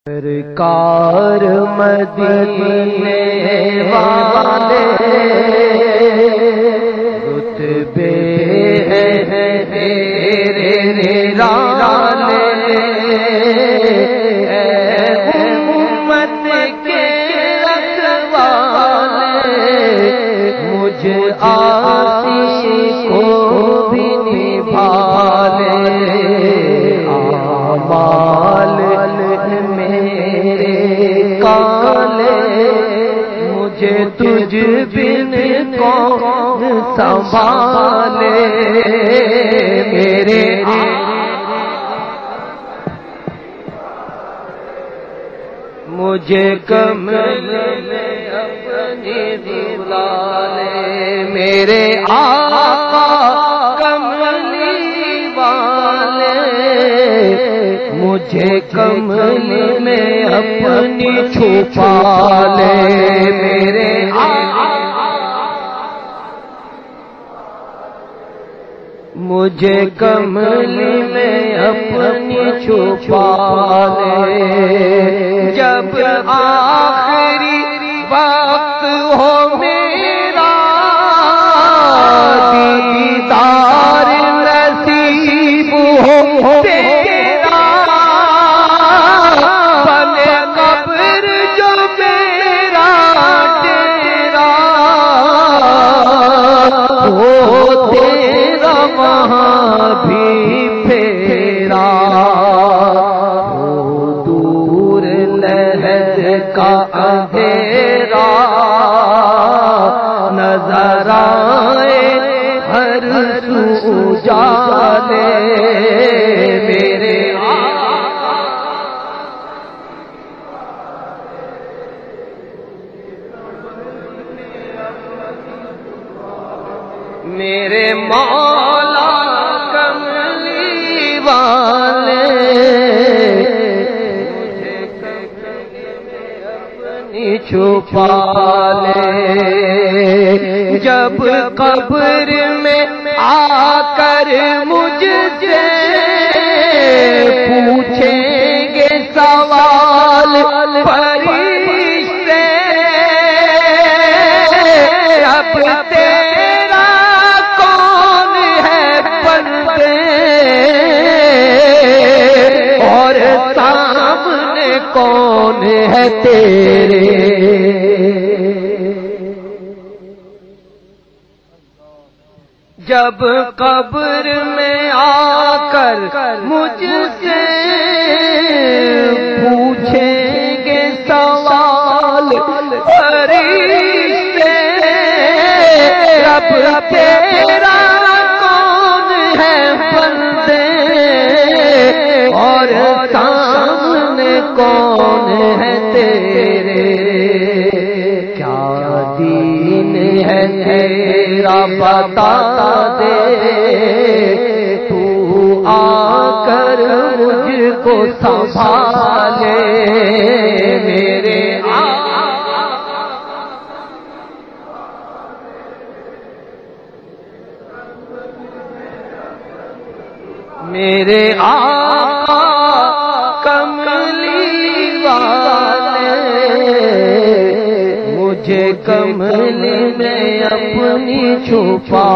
سرکار مدینے والے رتبے ہیں تیرے نرالے، اے امت کے رکھوالے، مجھ عاصی کو بھی نبھالے، اعمال مجھے تجھ بن کون سنبھالے، میرے مجھے کمل میں اپنی بلا لے، میرے آقا کملی والے، مجھے کمل میں اپنی چھپا لے، میرے مجھے کمل میں اپنی چھپا لے، جب آخری وقت ہو میرا دیدار نصیب ہو تیرا، بنے قبر جو میرا تیرا ہو تیرا، وہاں بھی پھیرا ہو دور لہد کا اندھیرا، نظر آئے ہر سو جالے، میرے میرے مولا کملی والے، مجھے کملی میں اپنی چھپا لے، جب قبر میں آ کر مجھ سے پوچھیں گے سوال فرشتے، اب تیرا کون ہے پردے اور سامنے کون ہے تیرے، جب قبر میں آ کر مجھ سے پوچھیں گے سوال فرشتے، رب تیرا کون ہے بندے اور سامنے کون ہے تیرے، کیا دین ہے تیرا بتا دے، تو آ کر مجھ کو سنبھالے، میرے میرے آقا کملی والے، مجھے کمل میں اپنی چھپا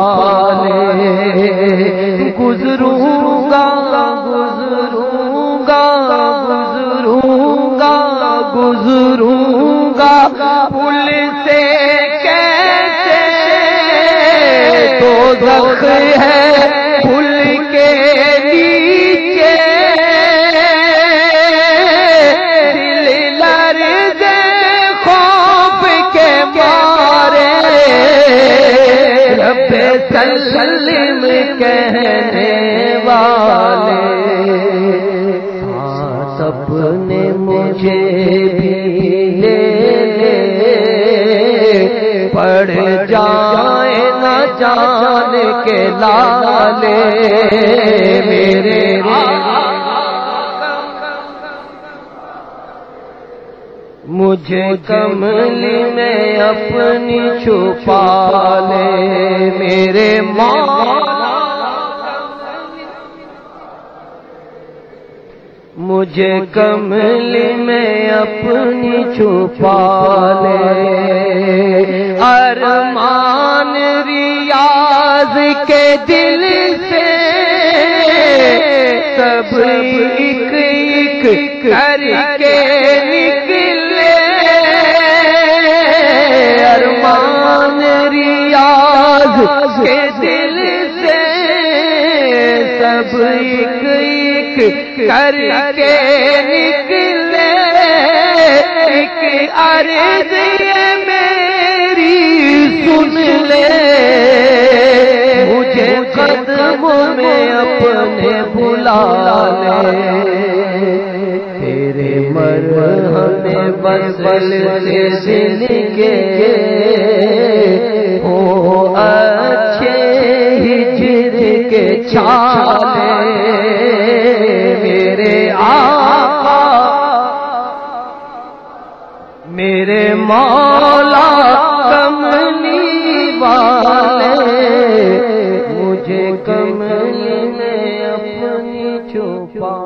لے، گزروں گا گزروں گا گزروں گا گزروں گا پل سے کیسے، دوزخ ہے پل کے نیچے، دل لرزے خوف کے مارے، رب سلم کہنے والے، سپنے مجھے بھی لے لے، پڑ جائے نہ جان کے لالے، میرے مجھے کمل میں اپنی چھپا لے، میرے مولا مجھے کملی میں اپنی چھپا لے، ارمان ریاض کے دل سے سب ایک ایک کر کے نکلے، ارمان ریاض کے دل سے سب ایک ایک کر کے نکلے، ایک عرض یہ میری سن لے، مجھے قدموں میں اپنے بلا لے، تیرے مرہم بسل سے دل کے ہو اچھے ہجر کے چھالے، میرے آقا میرے مولا کملی والے، مجھے کملی میں اپنی چھپا